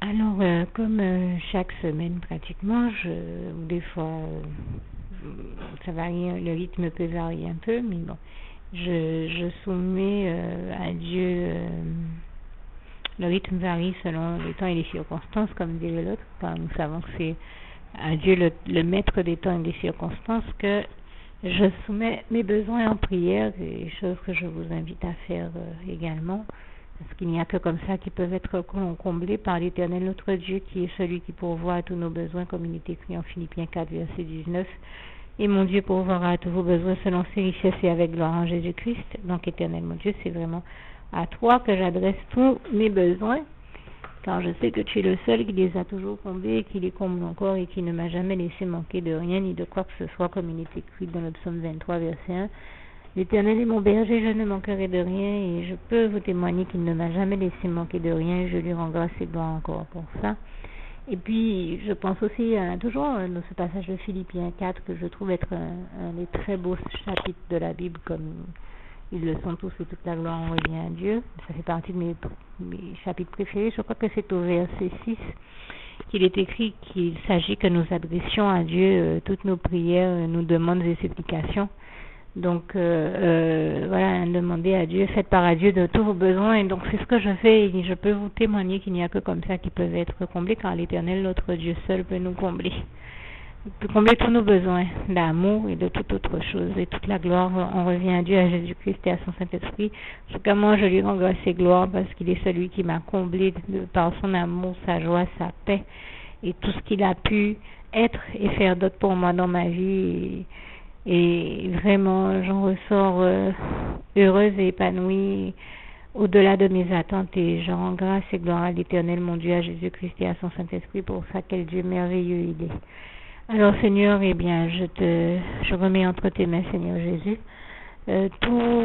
Alors, comme chaque semaine pratiquement, ou des fois, ça varie, le rythme peut varier un peu, mais bon, je soumets à Dieu, le rythme varie selon les temps et les circonstances, comme dirait l'autre, car nous savons que c'est à Dieu le maître des temps et des circonstances que je soumets mes besoins en prière, des choses que je vous invite à faire également. Parce qu'il n'y a que comme ça qui peuvent être comblés par l'Éternel notre Dieu, qui est celui qui pourvoit à tous nos besoins, comme il est écrit en Philippiens 4, verset 19. Et mon Dieu pourvoira à tous vos besoins selon ses richesses et avec gloire en Jésus-Christ. Donc, Éternel mon Dieu, c'est vraiment à toi que j'adresse tous mes besoins, car je sais que tu es le seul qui les a toujours comblés et qui les comble encore et qui ne m'a jamais laissé manquer de rien ni de quoi que ce soit, comme il est écrit dans le psaume 23, verset 1. L'Éternel est mon berger, je ne manquerai de rien, et je peux vous témoigner qu'il ne m'a jamais laissé manquer de rien. Je lui rends grâce et gloire encore pour ça. Et puis, je pense aussi toujours dans ce passage de Philippiens 4 que je trouve être un des très beaux chapitres de la Bible, comme ils le sont tous, et toute la gloire en revient à Dieu. Ça fait partie de mes chapitres préférés. Je crois que c'est au verset 6 qu'il est écrit qu'il s'agit que nous adressions à Dieu toutes nos prières, nos demandes et supplications. Donc, voilà, demander à Dieu, faites part à Dieu de tous vos besoins. Et donc, c'est ce que je fais et je peux vous témoigner qu'il n'y a que comme ça qui peuvent être comblés, car l'Éternel, notre Dieu seul, peut nous combler. Il peut combler tous nos besoins d'amour et de toute autre chose. Et toute la gloire, on revient à Dieu, à Jésus-Christ et à son Saint-Esprit. En tout cas, moi, je lui rends grâce et gloire parce qu'il est celui qui m'a comblé par son amour, sa joie, sa paix et tout ce qu'il a pu être et faire d'autre pour moi dans ma vie. Et vraiment, j'en ressors heureuse et épanouie au-delà de mes attentes. Et je rends grâce et gloire à l'Éternel, mon Dieu, à Jésus-Christ et à son Saint-Esprit pour ça, quel Dieu merveilleux il est. Alors, Seigneur, eh bien, je remets entre tes mains, Seigneur Jésus, tous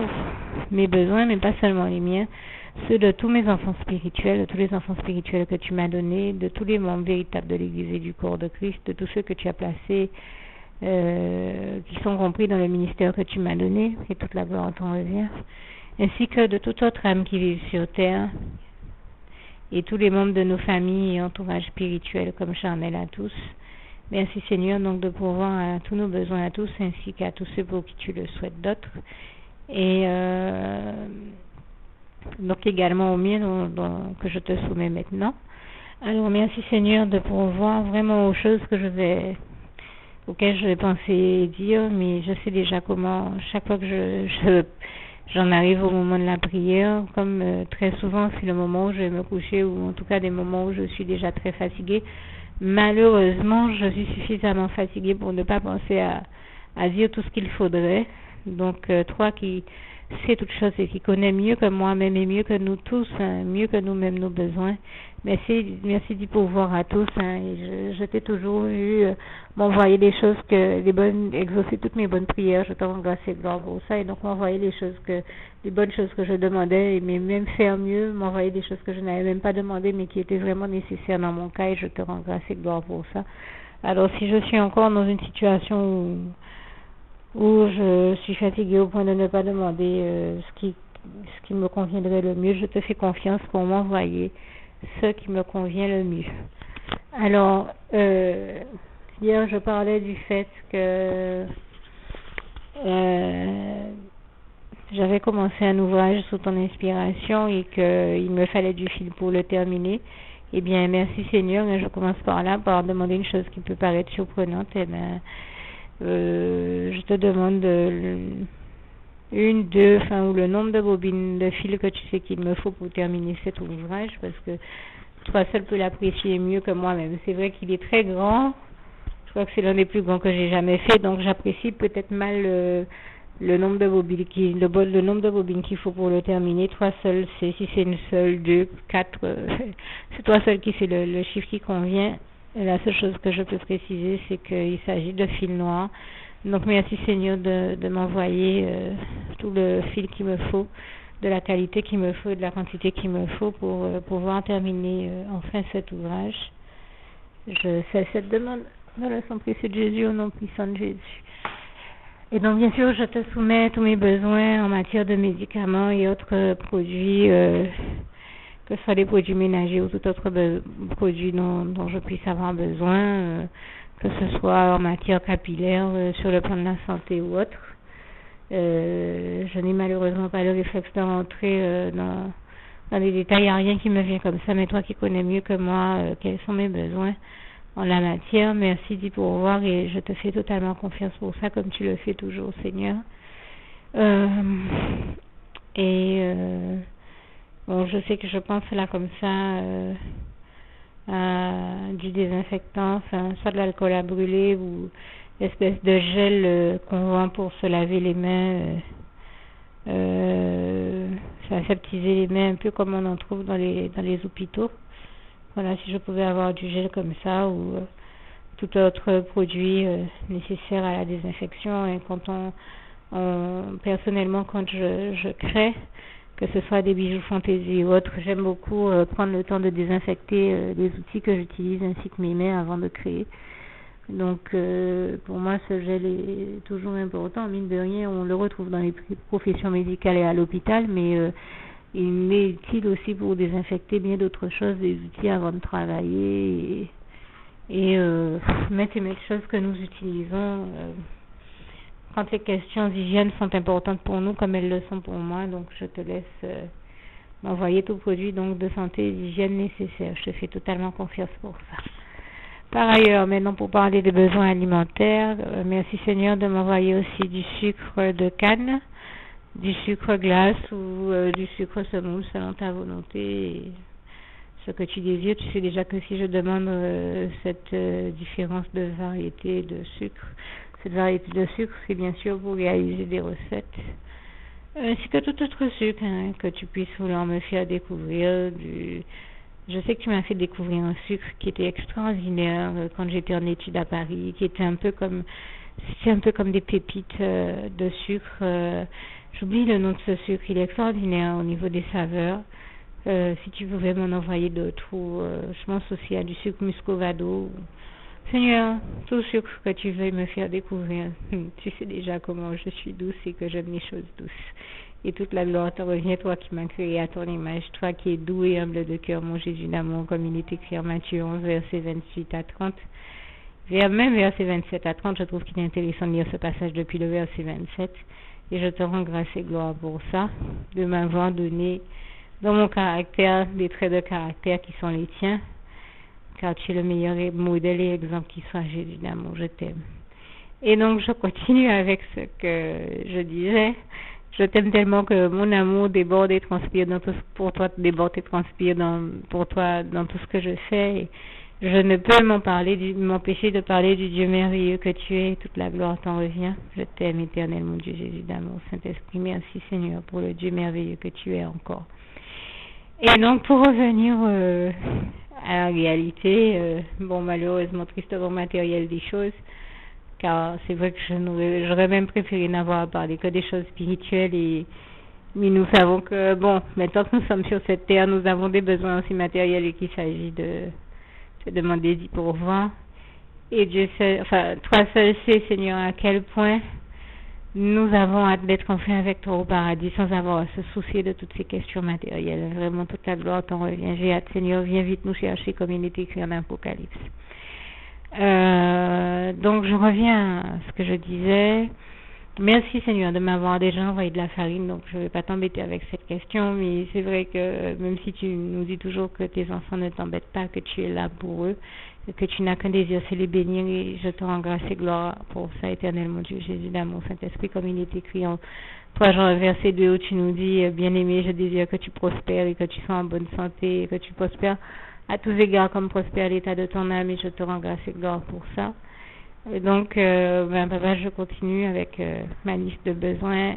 mes besoins, mais pas seulement les miens, ceux de tous mes enfants spirituels, de tous les enfants spirituels que tu m'as donnés, de tous les membres véritables de l'Église et du corps de Christ, de tous ceux que tu as placés, qui sont compris dans le ministère que tu m'as donné, et toute la gloire t'en revient, ainsi que de toute autre âme qui vit sur terre, et tous les membres de nos familles et entourages spirituels comme charnel à tous. Merci Seigneur donc de pourvoir à tous nos besoins à tous, ainsi qu'à tous ceux pour qui tu le souhaites d'autres, et donc également aux miens que je te soumets maintenant. Alors merci Seigneur de pourvoir vraiment aux choses auquel je vais penser dire, mais je sais déjà comment, chaque fois que j'en arrive au moment de la prière, comme très souvent c'est le moment où je vais me coucher, ou en tout cas des moments où je suis déjà très fatiguée. Malheureusement, je suis suffisamment fatiguée pour ne pas penser à dire tout ce qu'il faudrait. Donc, toi qui sais toutes choses et qui connais mieux que moi-même et mieux que nous tous, hein, mieux que nous-mêmes nos besoins, merci d'y pourvoir à tous. Hein, et je t'ai toujours vu m'envoyer des choses exaucer toutes mes bonnes prières. Je te rends grâce et gloire pour ça. Et donc m'envoyer les bonnes choses que je demandais, mais même faire mieux, m'envoyer des choses que je n'avais même pas demandé, mais qui étaient vraiment nécessaires dans mon cas. Et je te rends grâce et gloire pour ça. Alors si je suis encore dans une situation où je suis fatiguée au point de ne pas demander ce qui me conviendrait le mieux, je te fais confiance pour m'envoyer ce qui me convient le mieux. Alors, hier je parlais du fait que j'avais commencé un ouvrage sous ton inspiration et qu'il me fallait du fil pour le terminer. Eh bien, merci Seigneur, je commence par là, par demander une chose qui peut paraître surprenante. Eh bien, je te demande ou le nombre de bobines de fil que tu sais qu'il me faut pour terminer cet ouvrage, parce que toi seul peux l'apprécier mieux que moi-même. C'est vrai qu'il est très grand, je crois que c'est l'un des plus grands que j'ai jamais fait, donc j'apprécie peut-être mal le nombre de bobines le nombre de bobines qu'il faut pour le terminer. Toi seul sais si c'est une seule, deux, quatre, c'est toi seul qui sais le chiffre qui convient. La seule chose que je peux préciser, c'est qu'il s'agit de fil noir. Donc merci Seigneur de m'envoyer tout le fil qu'il me faut, de la qualité qu'il me faut, de la quantité qu'il me faut pour pouvoir terminer enfin cet ouvrage. Je fais cette demande dans le sang précieux de Jésus, au nom puissant de Jésus. Et donc bien sûr, je te soumets tous mes besoins en matière de médicaments et autres produits que ce soit des produits ménagers ou tout autre produit dont je puisse avoir besoin, que ce soit en matière capillaire, sur le plan de la santé ou autre. Je n'ai malheureusement pas le réflexe de rentrer dans les détails. Il n'y a rien qui me vient comme ça, mais toi qui connais mieux que moi quels sont mes besoins en la matière, merci d'y pourvoir et je te fais totalement confiance pour ça, comme tu le fais toujours, Seigneur. Bon, je sais que je pense là comme ça à du désinfectant, enfin, soit de l'alcool à brûler ou l'espèce de gel qu'on vend pour se laver les mains. Ça aseptiser les mains un peu comme on en trouve dans les hôpitaux. Voilà, si je pouvais avoir du gel comme ça ou tout autre produit nécessaire à la désinfection. Et quand personnellement, quand je crée, que ce soit des bijoux fantaisie ou autres, j'aime beaucoup prendre le temps de désinfecter les outils que j'utilise ainsi que mes mains avant de créer. Donc pour moi ce gel est toujours important, mine de rien on le retrouve dans les professions médicales et à l'hôpital, mais il m'est utile aussi pour désinfecter bien d'autres choses, des outils avant de travailler et mettre choses que nous utilisons quand les questions d'hygiène sont importantes pour nous comme elles le sont pour moi. Donc je te laisse m'envoyer tout produit donc de santé et d'hygiène nécessaire. Je te fais totalement confiance pour ça. Par ailleurs, maintenant pour parler des besoins alimentaires, merci Seigneur de m'envoyer aussi du sucre de canne, du sucre glace ou du sucre semoule selon ta volonté et ce que tu désires. Tu sais déjà que si je demande cette différence de variété de sucre, cette variété de sucre, c'est bien sûr pour réaliser des recettes. Ainsi que tout autre sucre que tu puisses vouloir me faire découvrir. Je sais que tu m'as fait découvrir un sucre qui était extraordinaire quand j'étais en études à Paris, qui était un peu comme des pépites de sucre. J'oublie le nom de ce sucre, il est extraordinaire au niveau des saveurs. Si tu pouvais m'en envoyer d'autres, ou je pense aussi à du sucre muscovado. Seigneur, tout sucre que tu veuilles me faire découvrir, tu sais déjà comment je suis douce et que j'aime les choses douces. Et toute la gloire te revient, toi qui m'as créé à ton image, toi qui es doux et humble de cœur, mon Jésus d'amour, comme il est écrit en Matthieu 11, versets 28 à 30. Même verset 27 à 30, je trouve qu'il est intéressant de lire ce passage depuis le verset 27. Et je te rends grâce et gloire pour ça, de m'avoir donné dans mon caractère des traits de caractère qui sont les tiens, car tu es le meilleur modèle et exemple qui soit, Jésus d'amour, je t'aime. Et donc je continue avec ce que je disais. Je t'aime tellement que mon amour déborde et transpire dans tout pour toi, déborde et transpire pour toi dans tout ce que je fais. Et je ne peux m'empêcher de parler du Dieu merveilleux que tu es. Toute la gloire t'en revient. Je t'aime éternel, mon Dieu Jésus d'amour. Saint-Esprit, merci Seigneur pour le Dieu merveilleux que tu es encore. Et donc pour revenir à la réalité, bon malheureusement tristement matériel des choses, car c'est vrai que j'aurais même préféré n'avoir parlé que des choses spirituelles, mais nous savons que, bon, maintenant que nous sommes sur cette terre, nous avons des besoins aussi matériels et qu'il s'agit de se demander d'y pourvoir. Et Dieu sait, enfin, toi seul sais, Seigneur, à quel point nous avons hâte d'être enfin avec toi au paradis sans avoir à se soucier de toutes ces questions matérielles. Vraiment, toute la gloire t'en revient. J'ai hâte, Seigneur, viens vite nous chercher comme il est écrit en Apocalypse. Donc je reviens à ce que je disais. Merci Seigneur de m'avoir déjà envoyé de la farine, donc je ne vais pas t'embêter avec cette question, mais c'est vrai que même si tu nous dis toujours que tes enfants ne t'embêtent pas, que tu es là pour eux, que tu n'as qu'un désir, c'est les bénir, et je te rends grâce et gloire pour ça, éternel mon Dieu, Jésus d'amour, Saint-Esprit, comme il est écrit en 3 Jean verset 2 où tu nous dis, bien-aimé, je désire que tu prospères et que tu sois en bonne santé et que tu prospères à tous égards comme prospère l'état de ton âme, et je te rends grâce et gloire pour ça. Et donc, papa, je continue avec ma liste de besoins.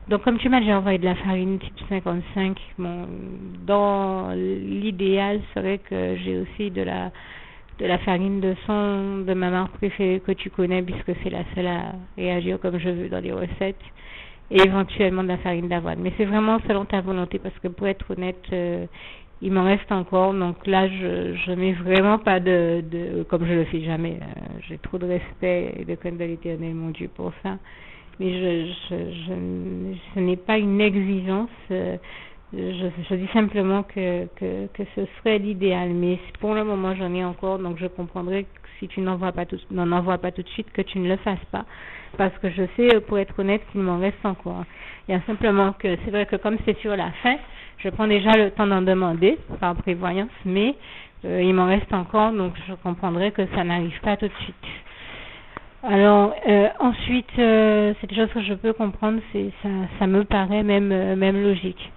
Donc, comme tu m'as déjà envoyé de la farine type 55, bon, dans l'idéal serait que j'ai aussi de la farine de ma marque préférée que tu connais, puisque c'est la seule à réagir comme je veux dans les recettes, et éventuellement de la farine d'avoine. Mais c'est vraiment selon ta volonté, parce que pour être honnête, il m'en reste encore, donc là je mets vraiment pas comme je le fais jamais, j'ai trop de respect et de crainte de l'Éternel mon Dieu pour ça, mais ce n'est pas une exigence, Je dis simplement que ce serait l'idéal, mais pour le moment j'en ai encore, donc je comprendrais que si tu n'en envoies pas tout de suite, que tu ne le fasses pas, parce que je sais, pour être honnête, qu'il m'en reste encore. Il y a simplement que c'est vrai que comme c'est sur la fin, je prends déjà le temps d'en demander par prévoyance, mais il m'en reste encore, donc je comprendrais que ça n'arrive pas tout de suite. Alors ensuite, c'est quelque chose que je peux comprendre, ça me paraît même logique.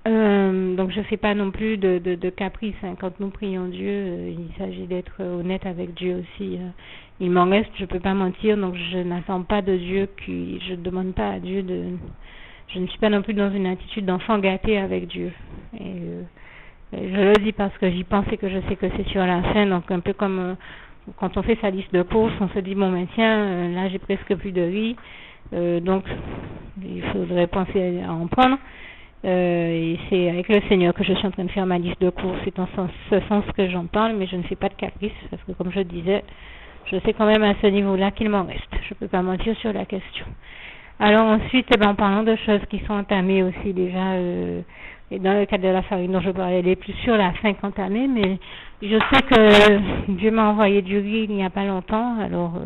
Donc je fais pas non plus de caprice, hein. Quand nous prions Dieu, il s'agit d'être honnête avec Dieu aussi. Il m'en reste, je peux pas mentir, donc je n'attends pas de Dieu, je demande pas à Dieu je ne suis pas non plus dans une attitude d'enfant gâté avec Dieu. Et je le dis parce que j'y pense et que je sais que c'est sur la fin, donc un peu comme quand on fait sa liste de courses, on se dit bon ben tiens, là j'ai presque plus de riz, donc il faudrait penser à en prendre. Et c'est avec le Seigneur que je suis en train de faire ma liste de courses. C'est en ce sens que j'en parle, mais je ne fais pas de caprice, parce que comme je disais, je sais quand même à ce niveau-là qu'il m'en reste. Je ne peux pas mentir sur la question. Alors ensuite, en parlant de choses qui sont entamées aussi déjà, et dans le cadre de la farine dont je parlais, elle est plus sur la fin qu'entamée, mais je sais que Dieu m'a envoyé du riz il n'y a pas longtemps, alors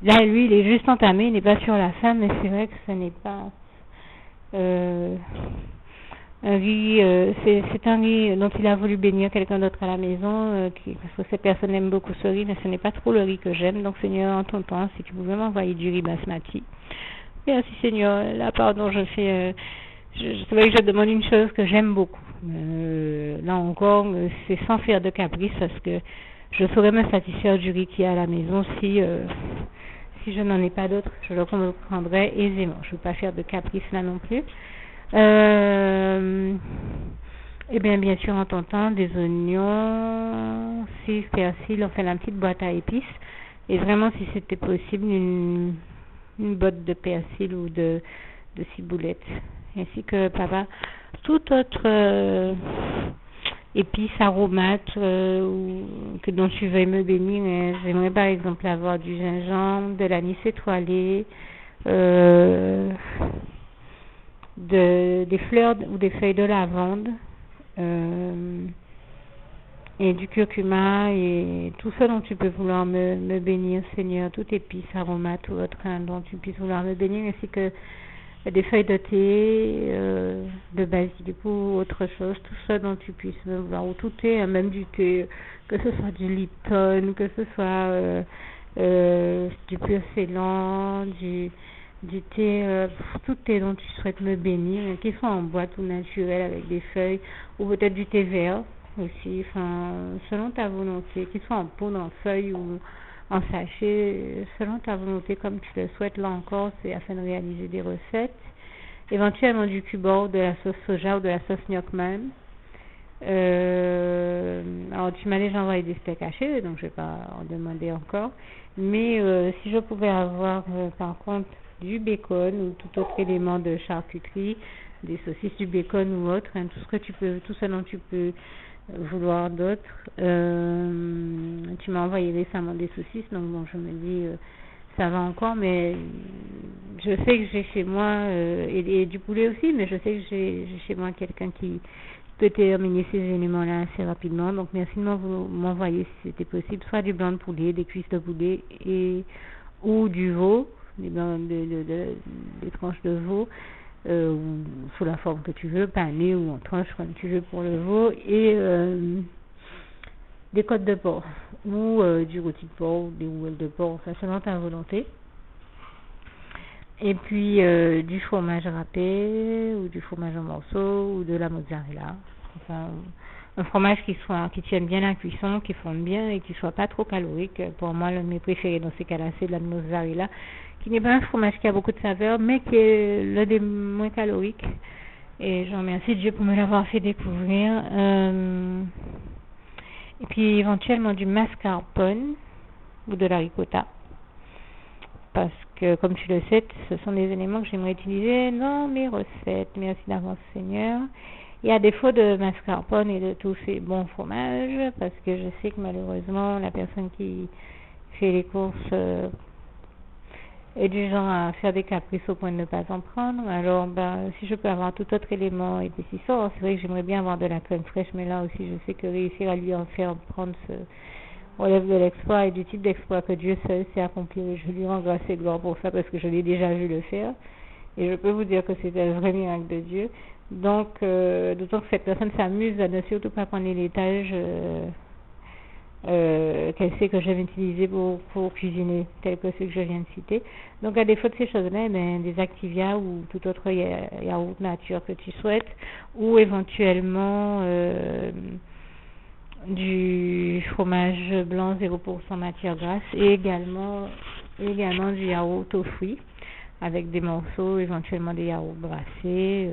là, lui, il est juste entamé, il n'est pas sur la fin, mais c'est vrai que ce n'est pas... un riz, c'est un riz dont il a voulu bénir quelqu'un d'autre à la maison, parce que cette personne aime beaucoup ce riz, mais ce n'est pas trop le riz que j'aime. Donc Seigneur, en ton temps, si tu pouvais m'envoyer du riz basmati. Merci Seigneur. Là, pardon, c'est vrai que je demande une chose que j'aime beaucoup. Là encore, c'est sans faire de caprice, parce que je saurais me satisfaire du riz qui est à la maison si je n'en ai pas d'autre. Je le comprendrais aisément. Je ne veux pas faire de caprice là non plus. Et bien sûr, en tentant des oignons, cives, persil, on fait la petite boîte à épices. Et vraiment, si c'était possible, une botte de persil ou de ciboulette. Ainsi que, papa, toute autre épice, aromate dont tu veuilles me bénir. J'aimerais par exemple avoir du gingembre, de l'anis étoilé, des fleurs ou des feuilles de lavande, et du curcuma et tout ça dont tu peux vouloir me bénir, Seigneur, toute épice, aromate ou autre dont tu puisses vouloir me bénir, ainsi que des feuilles de thé, de basilic ou autre chose, tout ça dont tu puisses me vouloir, ou tout thé, même du thé, que ce soit du Lipton, que ce soit du pur Ceylan, du thé, tout thé dont tu souhaites me bénir, qu'il soit en boîte ou naturel avec des feuilles, ou peut-être du thé vert aussi, selon ta volonté, qu'il soit en poudre, en feuille ou en sachet, selon ta volonté, comme tu le souhaites. Là encore, c'est afin de réaliser des recettes. Éventuellement du cubord, de la sauce soja ou de la sauce gnocchi même. Alors tu m'as déjà envoyé des steaks hachés, donc je vais pas en demander encore. Mais si je pouvais avoir par contre du bacon ou tout autre élément de charcuterie, des saucisses, du bacon ou autre, tout ce dont tu peux vouloir d'autres. Tu m'as envoyé récemment des saucisses, donc bon, je me dis ça va encore, mais je sais que j'ai chez moi et du poulet aussi, mais je sais que j'ai chez moi quelqu'un qui peut terminer ces éléments-là assez rapidement. Donc merci de m'envoyer si c'était possible, soit du blanc de poulet, des cuisses de poulet ou du veau, des tranches de veau, ou sous la forme que tu veux, pané ou en tranches comme tu veux pour le veau, et des côtes de porc ou du rôti de porc ou des rouelles de porc, enfin selon ta volonté. Et puis du fromage râpé ou du fromage en morceaux ou de la mozzarella. Enfin, un fromage qui tienne bien la cuisson, qui fonde bien et qui soit pas trop calorique. Pour moi, l'un de mes préférés dans ces cas-là, c'est de la mozzarella, qui n'est pas un fromage qui a beaucoup de saveur, mais qui est l'un des moins caloriques. Et je remercie Dieu pour me l'avoir fait découvrir. Et puis éventuellement du mascarpone ou de la ricotta. Parce que, comme tu le sais, ce sont des éléments que j'aimerais utiliser dans mes recettes. Merci d'avance, Seigneur. Et à défaut de mascarpone et de tous ces bons fromages, parce que je sais que malheureusement, la personne qui fait les courses est du genre à faire des caprices au point de ne pas en prendre. Alors, si je peux avoir tout autre élément épaississant, c'est vrai que j'aimerais bien avoir de la crème fraîche, mais là aussi, je sais que réussir à lui en faire prendre ce relève de l'exploit et du type d'exploit que Dieu seul sait accomplir. Et je lui rends grâce et gloire pour ça parce que je l'ai déjà vu le faire. Et je peux vous dire que c'est un vrai miracle de Dieu. Donc, d'autant que cette personne s'amuse à ne surtout pas prendre les laitages qu'elle sait que je vais utiliser pour cuisiner, tels que ceux que je viens de citer. Donc, à défaut de ces choses-là, des Activia ou tout autre yaourt nature que tu souhaites, ou éventuellement du fromage blanc 0% matière grasse, et également du yaourt aux fruits, avec des morceaux, éventuellement des yaourts brassés,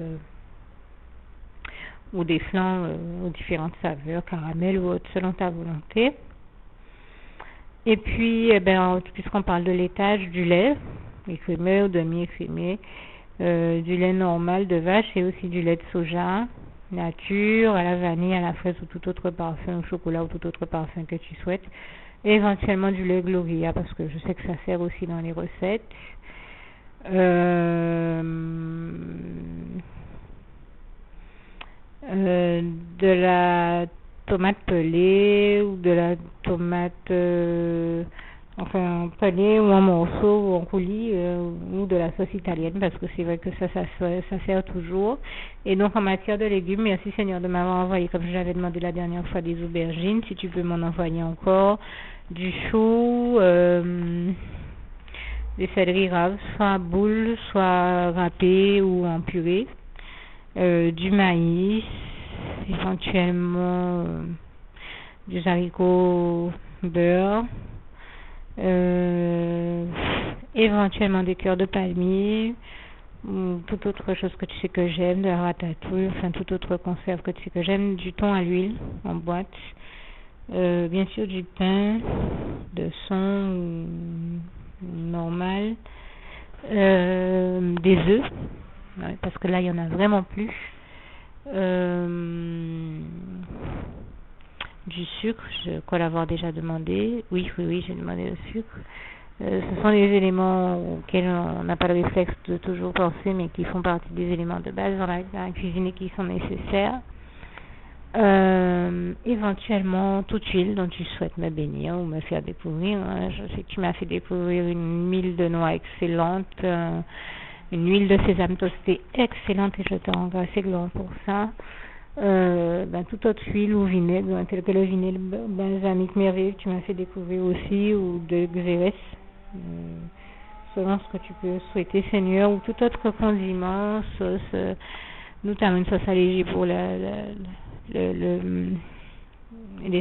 ou des flancs aux différentes saveurs, caramel ou autre, selon ta volonté. Et puis, puisqu'on parle de laitage, du lait écrémé ou demi-écrémé, du lait normal de vache et aussi du lait de soja, nature, à la vanille, à la fraise ou tout autre parfum, au chocolat ou tout autre parfum que tu souhaites. Et éventuellement du lait Gloria, parce que je sais que ça sert aussi dans les recettes. De la tomate pelée ou de la tomate pelée ou en morceaux ou en coulis ou de la sauce italienne, parce que c'est vrai que ça sert toujours. Et donc en matière de légumes, merci Seigneur de m'avoir envoyé, comme je l'avais demandé la dernière fois, des aubergines. Si tu peux m'en envoyer encore, du chou, des céleris raves, soit boules, soit râpés ou en purée, du maïs, éventuellement du haricot beurre, éventuellement des cœurs de palmier ou toute autre chose que tu sais que j'aime, de la ratatouille, enfin toute autre conserve que tu sais que j'aime, du thon à l'huile en boîte, bien sûr du pain de son normal, des œufs, parce que là il y en a vraiment plus, du sucre, je crois l'avoir déjà demandé. Oui, j'ai demandé le sucre. Ce sont des éléments auxquels on n'a pas le réflexe de toujours penser, mais qui font partie des éléments de base dans la cuisine et qui sont nécessaires. Éventuellement toute huile dont tu souhaites me bénir ou me faire découvrir. Je sais que tu m'as fait découvrir une huile de noix excellente, une huile de sésame toastée excellente, et je te rends grâce et gloire pour ça. Toute autre huile ou vinaigre, tel que le vinaigre balsamique merveilleux que tu m'as fait découvrir aussi, ou de xérès, selon ce que tu peux souhaiter, Seigneur, ou tout autre condiment, sauce, notamment une sauce allégée pour les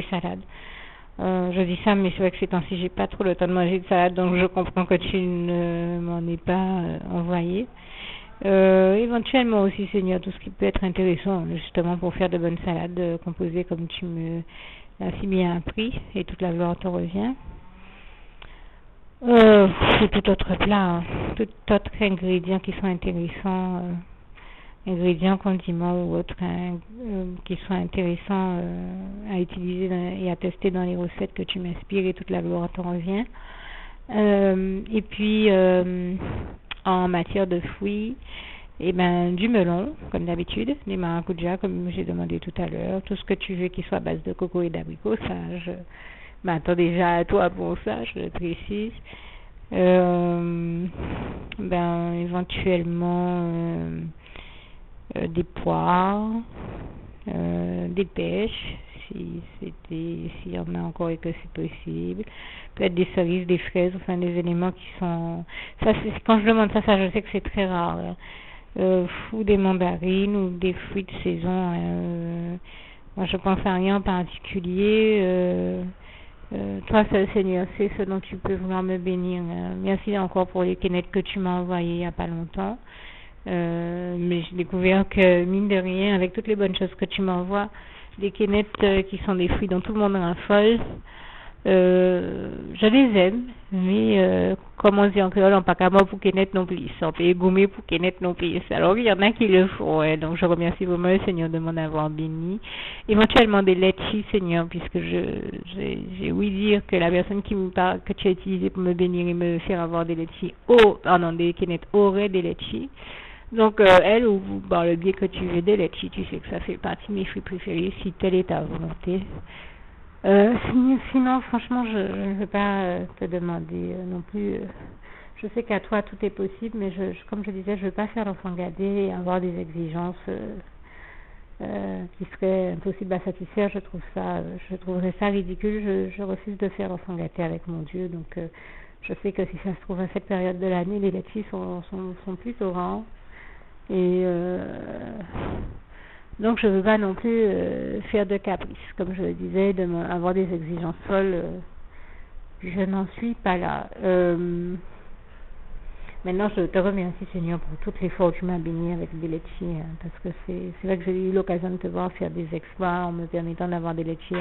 salades. Je dis ça, mais c'est vrai que ces temps-ci j'ai pas trop le temps de manger de salade, donc je comprends que tu ne m'en aies pas envoyé. Éventuellement aussi, Seigneur, tout ce qui peut être intéressant justement pour faire de bonnes salades composées comme tu me l'as si bien appris, et toute la gloire te revient. Ou tout autre plat, tout autre ingrédient qui sont intéressants, ingrédients, condiments ou autres qui sont intéressants à utiliser et à tester dans les recettes que tu m'inspires, et toute la gloire te revient. Et puis en matière de fruits, du melon, comme d'habitude, des maracujas, comme j'ai demandé tout à l'heure, tout ce que tu veux qui soit à base de coco et d'abricot, ça, je m'attends déjà à toi pour ça, je le précise. Éventuellement des poires, des pêches, s'il y en a encore et que c'est possible, peut-être des cerises, des fraises, enfin des éléments qui sont, ça c'est, quand je demande ça je sais que c'est très rare, ou des mandarines ou des fruits de saison. Moi je pense à rien en particulier. Toi seul Seigneur, c'est ce dont tu peux vouloir me bénir. Merci encore pour les quénettes que tu m'as envoyées il n'y a pas longtemps. Mais j'ai découvert que, mine de rien, avec toutes les bonnes choses que tu m'envoies, des quénettes qui sont des fruits dont tout le monde raffole, Je les aime, mais comme on dit en créole, on pas qu'à moi pour qu'ils non plus, on peut gommer pour qu'ils non plus. Alors il y en a qui le font, ouais. Donc je remercie vraiment le Seigneur de m'en avoir béni. Éventuellement des letchis, Seigneur, puisque j'ai ouï dire que la personne qui me parle, que tu as utilisée pour me bénir et me faire avoir des letchis, des kenettes aurait des letchis. Donc elle ou par le biais que tu veux des letchis, tu sais que ça fait partie de mes fruits préférés si telle est ta volonté. Sinon, franchement, je ne veux pas te demander non plus. Je sais qu'à toi, tout est possible, mais comme je disais, je ne veux pas faire l'enfant gâté et avoir des exigences qui seraient impossibles à satisfaire. Je trouverais ça ridicule. Je refuse de faire l'enfant gâté avec mon Dieu. Donc, je sais que si ça se trouve à cette période de l'année, les laitiers sont plutôt rares. Et donc je ne veux pas non plus faire de caprices, comme je le disais, avoir des exigences folles. Je n'en suis pas là. Maintenant, je te remercie, Seigneur, pour toutes les fois où tu m'as béni avec des laitiers, parce que c'est vrai que j'ai eu l'occasion de te voir faire des exploits en me permettant d'avoir des laitiers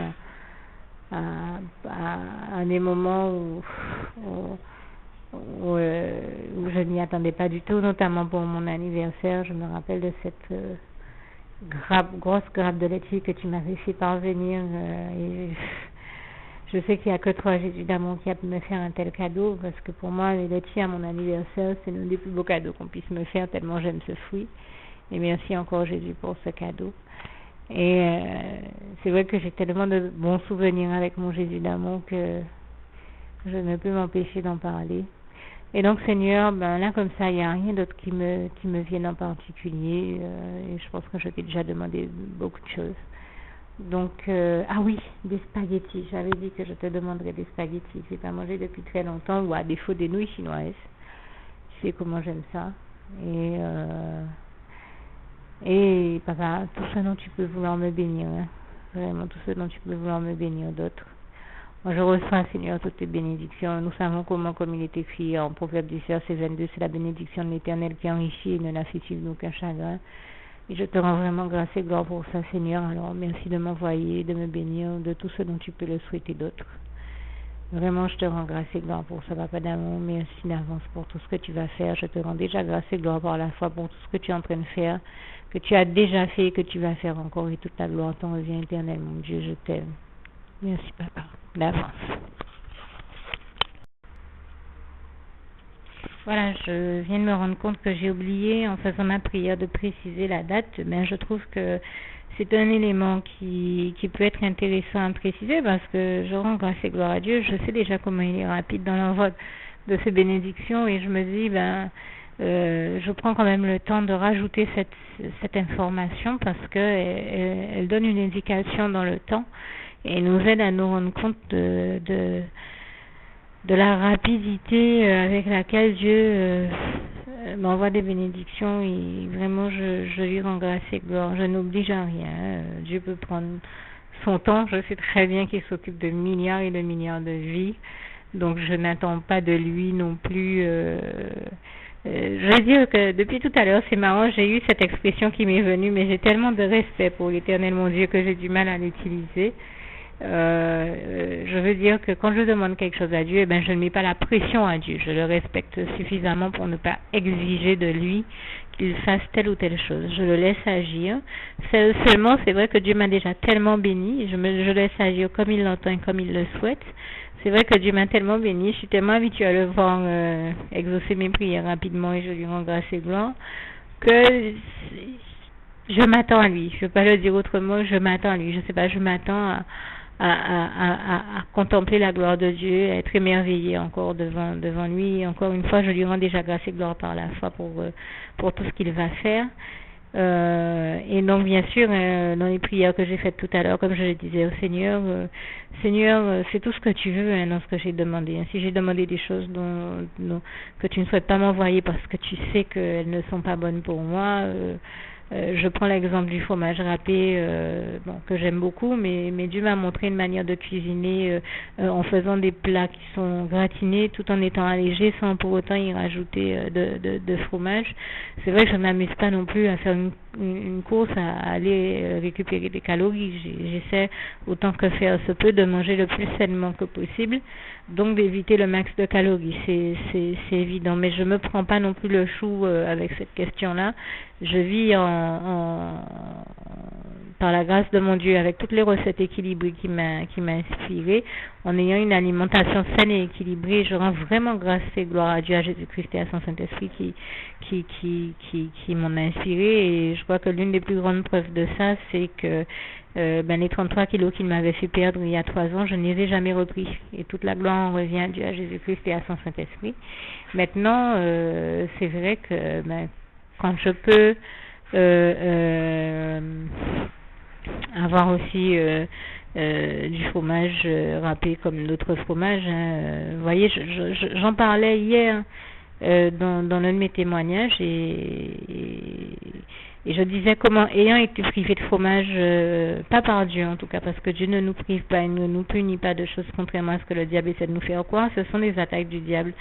à des moments où je n'y attendais pas du tout, notamment pour mon anniversaire. Je me rappelle de cette grosse grappe de laitier que tu m'avais fait parvenir. Et je sais qu'il n'y a que toi, Jésus d'amour, qui a pu me faire un tel cadeau, parce que pour moi, les laitiers à mon anniversaire, c'est l'un des plus beaux cadeaux qu'on puisse me faire, tellement j'aime ce fruit. Et merci encore, Jésus, pour ce cadeau. Et c'est vrai que j'ai tellement de bons souvenirs avec mon Jésus d'amour que je ne peux m'empêcher d'en parler. Et donc, Seigneur, là, comme ça, il n'y a rien d'autre qui me vienne en particulier. Et je pense que je t'ai déjà demandé beaucoup de choses. Donc, ah oui, des spaghettis. J'avais dit que je te demanderais des spaghettis. Je n'ai pas mangé depuis très longtemps, ou à défaut des nouilles chinoises. Tu sais comment j'aime ça. Et papa, tout ce dont tu peux vouloir me bénir. Hein. Vraiment, tout ce dont tu peux vouloir me bénir d'autres. Moi, je reçois, Seigneur, toutes tes bénédictions. Nous savons comment, comme il est écrit en Proverbe 10, verset 22, c'est la bénédiction de l'Éternel qui enrichit et ne la fait suivre d'aucun chagrin. Et je te rends vraiment grâce et gloire pour ça, Seigneur. Alors, merci de m'envoyer, de me bénir, de tout ce dont tu peux le souhaiter d'autres. Vraiment, je te rends grâce et gloire pour ça, Papa d'amour. Merci d'avance pour tout ce que tu vas faire. Je te rends déjà grâce et gloire par la foi pour tout ce que tu es en train de faire, que tu as déjà fait et que tu vas faire encore. Et toute la gloire t'en revient éternel, mon Dieu, je t'aime. Merci, Papa, d'avance. Voilà, je viens de me rendre compte que j'ai oublié, en faisant ma prière, de préciser la date. Mais je trouve que c'est un élément qui peut être intéressant à préciser, parce que je rends grâce et gloire à Dieu. Je sais déjà comment il est rapide dans l'envoi de ces bénédictions, et je me dis, je prends quand même le temps de rajouter cette information, parce que elle donne une indication dans le temps et nous aide à nous rendre compte de la rapidité avec laquelle Dieu m'envoie des bénédictions. Et vraiment, je lui rends grâce et gloire. Je n'oblige à rien. Dieu peut prendre son temps. Je sais très bien qu'il s'occupe de milliards et de milliards de vies. Donc, je n'attends pas de lui non plus. Je veux dire que depuis tout à l'heure, c'est marrant, j'ai eu cette expression qui m'est venue, mais j'ai tellement de respect pour l'Éternel, mon Dieu, que j'ai du mal à l'utiliser. Je veux dire que quand je demande quelque chose à Dieu, je ne mets pas la pression à Dieu. Je le respecte suffisamment pour ne pas exiger de lui qu'il fasse telle ou telle chose. Je le laisse agir. Seulement, c'est vrai que Dieu m'a déjà tellement béni. Je laisse agir comme il l'entend et comme il le souhaite. C'est vrai que Dieu m'a tellement béni. Je suis tellement habituée à le voir exaucer mes prières rapidement, et je lui rends grâce et gloire, que je m'attends à lui. Je ne veux pas le dire autrement. Je m'attends à lui. Je sais pas, je m'attends à contempler la gloire de Dieu, à être émerveillé encore devant lui. Et encore une fois, je lui rends déjà grâce et gloire par la foi pour tout ce qu'il va faire. Et donc, bien sûr, dans les prières que j'ai faites tout à l'heure, comme je le disais au Seigneur, Seigneur, fais tout ce que tu veux dans ce que j'ai demandé. Si j'ai demandé des choses que tu ne souhaites pas m'envoyer parce que tu sais qu'elles ne sont pas bonnes pour moi, Je prends l'exemple du fromage râpé, que j'aime beaucoup, mais Dieu m'a montré une manière de cuisiner en faisant des plats qui sont gratinés tout en étant allégés sans pour autant y rajouter de fromage. C'est vrai que je ne m'amuse pas non plus à faire une course, à aller récupérer des calories. J'essaie autant que faire se peut de manger le plus sainement que possible, donc d'éviter le max de calories, c'est évident, mais je me prends pas non plus le chou avec cette question-là. Je vis par la grâce de mon Dieu, avec toutes les recettes équilibrées qui m'a inspiré, en ayant une alimentation saine et équilibrée. Je rends vraiment grâce et gloire à Dieu, à Jésus-Christ et à son Saint-Esprit qui m'en a inspiré. Et je crois que l'une des plus grandes preuves de ça, c'est que les 33 kilos qu'il m'avait fait perdre il y a 3 ans, je ne les ai jamais repris. Et toute la gloire en revient à Dieu, à Jésus-Christ et à son Saint-Esprit. Maintenant, c'est vrai que quand je peux avoir aussi du fromage râpé comme d'autres fromages, vous voyez, j'en parlais hier dans l'un de mes témoignages et je disais comment, ayant été privé de fromage, pas par Dieu en tout cas, parce que Dieu ne nous prive pas, il ne nous punit pas de choses contrairement à ce que le diable essaie de nous faire croire, ce sont des attaques du diable.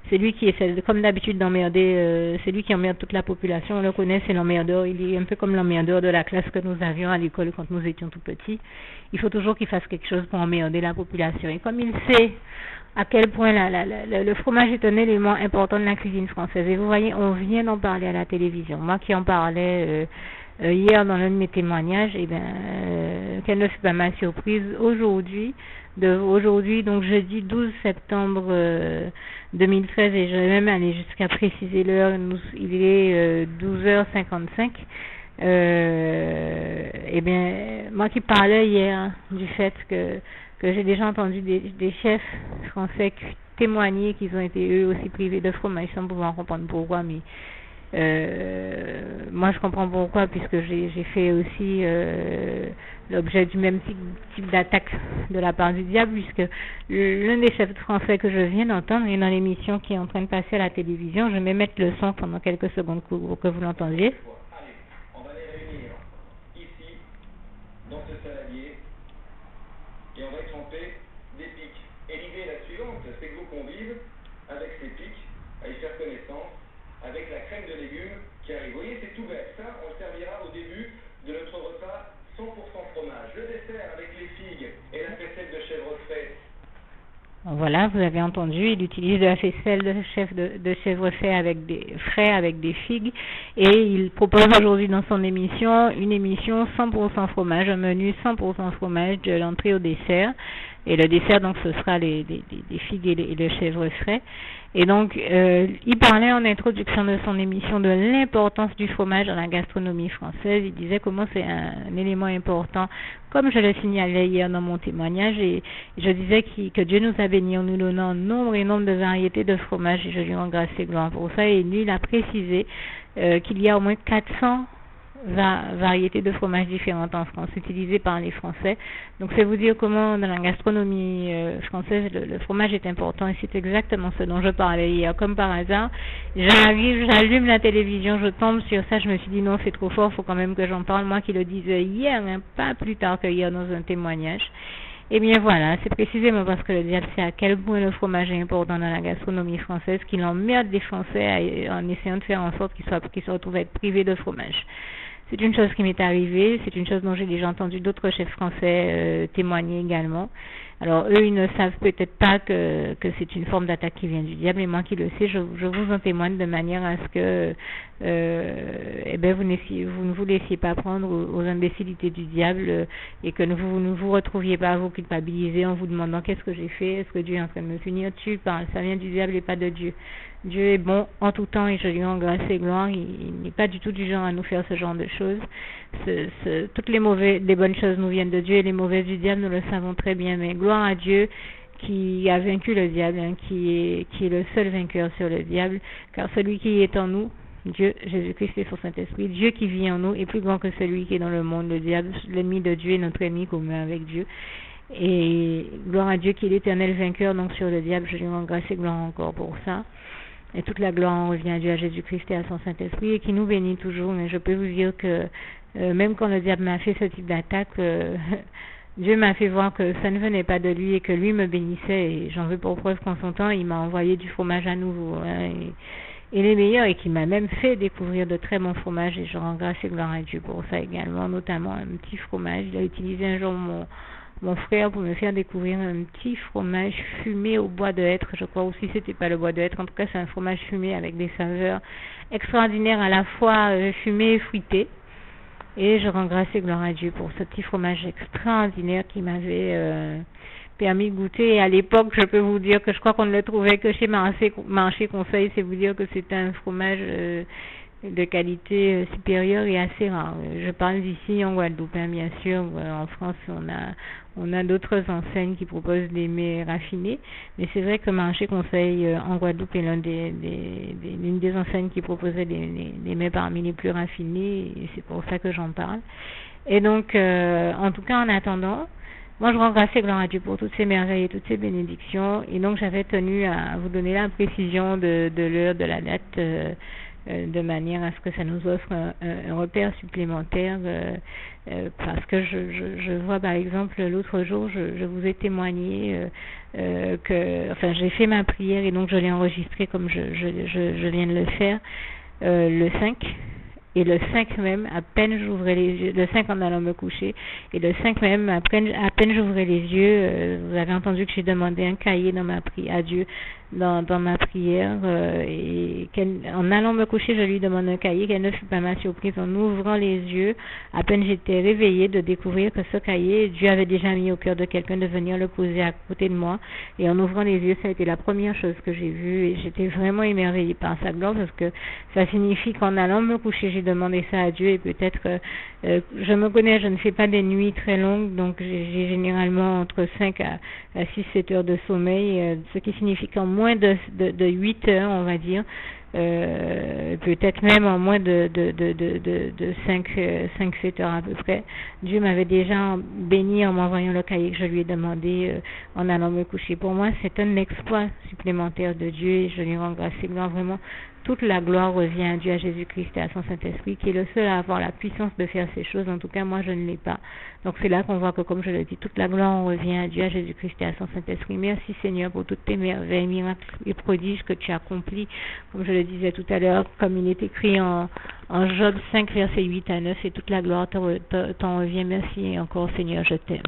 C'est lui qui essaie, comme d'habitude, d'emmerder, c'est lui qui emmerde toute la population, on le connaît, c'est l'emmerdeur, il est un peu comme l'emmerdeur de la classe que nous avions à l'école quand nous étions tout petits. Il faut toujours qu'il fasse quelque chose pour emmerder la population. Et comme il sait à quel point le fromage est un élément important de la cuisine française. Et vous voyez, on vient d'en parler à la télévision. Moi qui en parlais hier dans l'un de mes témoignages, quelle ne fut pas ma surprise aujourd'hui, donc jeudi 12 septembre 2013, et je vais même aller jusqu'à préciser l'heure, il est 12h55. Moi qui parlais hier du fait que j'ai déjà entendu des chefs français témoigner qu'ils ont été eux aussi privés de fromage sans pouvoir comprendre pourquoi, mais moi je comprends pourquoi, puisque j'ai fait aussi l'objet du même type d'attaque de la part du diable, puisque l'un des chefs français que je viens d'entendre est dans l'émission qui est en train de passer à la télévision. Je vais mettre le son pendant quelques secondes pour que vous l'entendiez. Dans ce saladier, et on va y tremper des pics. Et l'idée est la suivante, c'est que vous convives avec ces pics, à y faire connaissance, avec la crème de légumes qui arrive. Vous voyez, c'est tout bête. Ça, on le servira au début de notre repas 100% fromage. Le dessert avec les figues et la faisselle de chèvre frais. Voilà, vous avez entendu, il utilise de la faisselle de chèvre frais avec des figues, et il propose aujourd'hui dans son émission une émission 100% fromage, un menu 100% fromage de l'entrée au dessert, et le dessert donc ce sera des figues et le chèvre frais. Et donc il parlait en introduction de son émission de l'importance du fromage dans la gastronomie française. Il disait comment c'est un élément important, comme je le signalais hier dans mon témoignage, et je disais que Dieu nous a bénis en nous donnant nombre et nombre de variétés de fromage, et je lui rends grâce et gloire pour ça. Et lui, il a précisé qu'il y a au moins 400 variétés de fromages différentes en France, utilisées par les Français. Donc c'est vous dire comment dans la gastronomie française le fromage est important, et c'est exactement ce dont je parlais hier. Comme par hasard, j'allume la télévision, je tombe sur ça, je me suis dit non, c'est trop fort, faut quand même que j'en parle, moi qui le disais hier, pas plus tard que hier dans un témoignage. Eh bien voilà, c'est précisément parce que le diable sait à quel point le fromage est important dans la gastronomie française qu'il emmerde les Français en essayant de faire en sorte qu'ils se retrouvent à être privés de fromage. C'est une chose qui m'est arrivée, c'est une chose dont j'ai déjà entendu d'autres chefs français témoigner également. Alors eux, ils ne savent peut-être pas que c'est une forme d'attaque qui vient du diable, et moi qui le sais, je vous en témoigne de manière à ce que vous ne vous laissiez pas prendre aux imbécilités du diable, et que vous ne vous retrouviez pas à vous culpabiliser en vous demandant qu'est-ce que j'ai fait, est-ce que Dieu est en train de me punir. Tu parles, ça vient du diable et pas de Dieu. Dieu est bon en tout temps, et je lui rends grâce et gloire. Il n'est pas du tout du genre à nous faire ce genre de choses. Toutes les bonnes choses nous viennent de Dieu, et les mauvaises du diable, nous le savons très bien. Mais gloire à Dieu qui a vaincu le diable, qui est le seul vainqueur sur le diable, car celui qui est en nous, Dieu, Jésus-Christ et son Saint-Esprit, Dieu qui vit en nous est plus grand que celui qui est dans le monde. Le diable, l'ennemi de Dieu, est notre ennemi commun avec Dieu. Et gloire à Dieu qui est l'éternel vainqueur donc sur le diable. Je lui rends grâce et gloire encore pour ça. Et toute la gloire en revient à Dieu, à Jésus-Christ et à son Saint-Esprit, et qui nous bénit toujours. Mais je peux vous dire que même quand le diable m'a fait ce type d'attaque, Dieu m'a fait voir que ça ne venait pas de lui et que lui me bénissait. Et j'en veux pour preuve qu'en son temps, il m'a envoyé du fromage à nouveau. Hein, et les meilleurs, et qui m'a même fait découvrir de très bons fromages. Et je rends grâce et gloire à Dieu pour ça également, notamment un petit fromage. Il a utilisé un jour mon frère pour me faire découvrir un petit fromage fumé au bois de hêtre. Je crois aussi que c'était pas le bois de hêtre. En tout cas, c'est un fromage fumé avec des saveurs extraordinaires, à la fois fumé et fruité. Et je rends grâce et gloire à Dieu pour ce petit fromage extraordinaire qui m'avait permis de goûter. Et à l'époque, je peux vous dire que je crois qu'on ne le trouvait que chez Marché Conseil. C'est vous dire que c'était un fromage de qualité supérieure et assez rare. Je parle d'ici en Guadeloupe, hein, bien sûr. En France, on a d'autres enseignes qui proposent des mets raffinés, mais c'est vrai que Marché Conseil en Guadeloupe est l'une des enseignes qui proposait des mets parmi les plus raffinés, et c'est pour ça que j'en parle. Et donc, en tout cas, en attendant, moi je rends grâce et gloire à Dieu pour toutes ces merveilles et toutes ces bénédictions, et donc j'avais tenu à vous donner la précision de l'heure, de la date, de manière à ce que ça nous offre un repère supplémentaire, parce que je vois par exemple l'autre jour, je vous ai témoigné que j'ai fait ma prière et donc je l'ai enregistrée comme je viens de le faire le 5. Et le 5 même, à peine j'ouvrais les yeux, le 5 en allant me coucher, et le 5 même, à peine j'ouvrais les yeux, vous avez entendu que j'ai demandé un cahier dans ma prière à Dieu, dans ma prière, et en allant me coucher, je lui demande un cahier, quelle ne fut pas ma surprise en ouvrant les yeux, à peine j'étais réveillée de découvrir que ce cahier, Dieu avait déjà mis au cœur de quelqu'un de venir le poser à côté de moi, et en ouvrant les yeux, ça a été la première chose que j'ai vue, et j'étais vraiment émerveillée par sa gloire, parce que ça signifie qu'en allant me coucher, j'ai demandé ça à Dieu, et peut-être je me connais, je ne fais pas des nuits très longues, donc j'ai généralement entre 5 à 6-7 heures de sommeil, ce qui signifie qu'en moins de 8 heures, on va dire, peut-être même en moins de 5-7 heures à peu près, Dieu m'avait déjà béni en m'envoyant le cahier que je lui ai demandé en allant me coucher. Pour moi, c'est un exploit supplémentaire de Dieu, et je lui rends grâce et gloire. Vraiment, toute la gloire revient à Dieu, à Jésus-Christ et à son Saint-Esprit, qui est le seul à avoir la puissance de faire ces choses. En tout cas, moi, je ne l'ai pas. Donc, c'est là qu'on voit que, comme je le dis, toute la gloire revient à Dieu, à Jésus-Christ et à son Saint-Esprit. Merci, Seigneur, pour toutes tes merveilles, miracles et prodiges que tu as accomplis. Comme je le disais tout à l'heure, comme il est écrit en Job 5, versets 8 à 9, et toute la gloire t'en revient. Merci et encore, Seigneur, je t'aime.